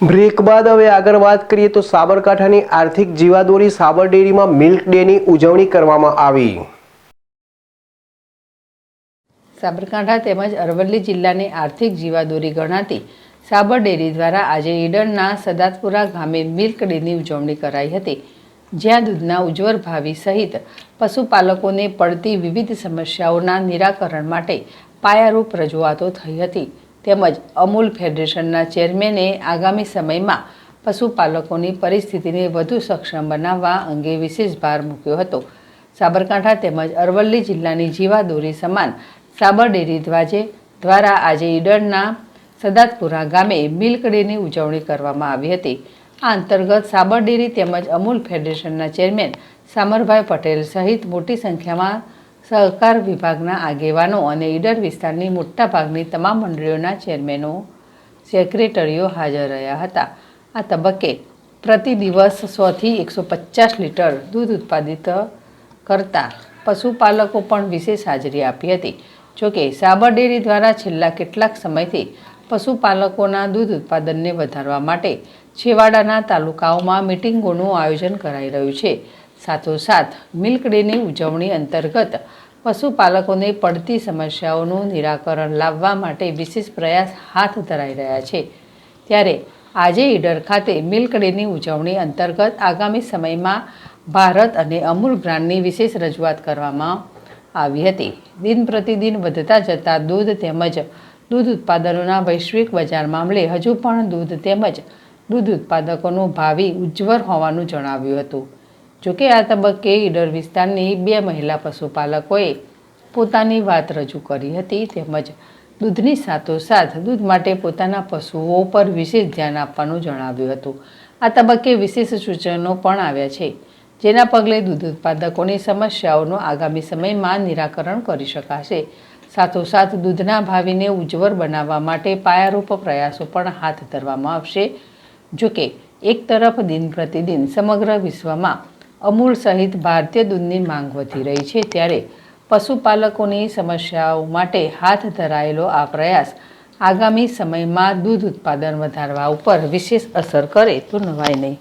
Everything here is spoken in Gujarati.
બ્રેક બાદ હવે આગળ વાત કરીએ તો સાબરકાંઠાની આર્થિક જીવાદોરી સાબર ડેરીમાં મિલ્ક ડેની ઉજવણી કરવામાં આવી। સાબરકાંઠા તેમજ અરવલ્લી જિલ્લાની આર્થિક જીવાદોરી ગણાતી સાબર ડેરી દ્વારા આજે ઈડરના સદાતપુરા ગામે મિલ્ક ડેની ઉજવણી કરાઈ હતી, જ્યાં દૂધના ઉજ્જવળ ભાવિ સહિત પશુપાલકોને પડતી વિવિધ સમસ્યાઓના નિરાકરણ માટે પાયારૂપ રજૂઆતો થઈ હતી। તેમજ અમૂલ ફેડરેશનના ચેરમેને આગામી સમયમાં પશુપાલકોની પરિસ્થિતિને વધુ સક્ષમ બનાવવા અંગે વિશેષ ભાર મૂક્યો હતો। સાબરકાંઠા તેમજ અરવલ્લી જિલ્લાની જીવાદોરી સમાન સાબર ડેરી દ્વારા આજે ઈડરના સદાતપુરા ગામે મિલ્ક ડેની ઉજવણી કરવામાં આવી હતી। આ અંતર્ગત સાબર ડેરી તેમજ અમૂલ ફેડરેશનના ચેરમેન સામરભાઈ પટેલ સહિત મોટી સંખ્યામાં સહકાર વિભાગના આગેવાનો અને ઈડર વિસ્તારની મોટાભાગની તમામ મંડળીઓના ચેરમેનો સેક્રેટરીઓ હાજર રહ્યા હતા। આ તબક્કે પ્રતિ દિવસ 100 થી 150 લીટર દૂધ ઉત્પાદિત કરતા પશુપાલકો પણ વિશેષ હાજરી આપી હતી। જોકે સાબર ડેરી દ્વારા છેલ્લા કેટલાક સમયથી પશુપાલકોના દૂધ ઉત્પાદનને વધારવા માટે છેવાડાના તાલુકાઓમાં મિટિંગોનું આયોજન કરાઈ રહ્યું છે। સાથોસાથ મિલ્ક ડેની ઉજવણી અંતર્ગત પશુપાલકોને પડતી સમસ્યાઓનું નિરાકરણ લાવવા માટે વિશેષ પ્રયાસ હાથ ધરાઈ રહ્યા છે। ત્યારે આજે ઈડર ખાતે મિલ્ક ડેની ઉજવણી અંતર્ગત આગામી સમયમાં ભારત અને અમૂલ બ્રાન્ડની વિશેષ રજૂઆત કરવામાં આવી હતી। દિન પ્રતિદિન વધતા જતા દૂધ તેમજ દૂધ ઉત્પાદનોના વૈશ્વિક બજાર મામલે હજુ પણ દૂધ તેમજ દૂધ ઉત્પાદકોનું ભાવિ ઉજ્જવળ હોવાનું જણાવ્યું હતું। જોકે આ તબક્કે ઈડર વિસ્તારની 2 મહિલા પશુપાલકોએ પોતાની વાત રજૂ કરી હતી, તેમજ દૂધની સાથોસાથ દૂધ માટે પોતાના પશુઓ પર વિશેષ ધ્યાન આપવાનું જણાવ્યું હતું। આ તબક્કે વિશેષ સૂચનો પણ આવ્યા છે, જેના પગલે દૂધ ઉત્પાદકોની સમસ્યાઓનું આગામી સમયમાં નિરાકરણ કરી શકાશે। સાથોસાથ દૂધના ભાવિને ઉજ્જવળ બનાવવા માટે પાયારૂપ પ્રયાસો પણ હાથ ધરવામાં આવશે। જોકે એક તરફ દિન પ્રતિદિન સમગ્ર વિશ્વમાં અમૂલ સહિત ભારતીય દૂધની માંગ વધી રહી છે, ત્યારે પશુપાલકોની સમસ્યાઓ માટે હાથ ધરાયેલો આ પ્રયાસ આગામી સમયમાં દૂધ ઉત્પાદન વધારવા ઉપર વિશેષ અસર કરે તો નવાય નહીં।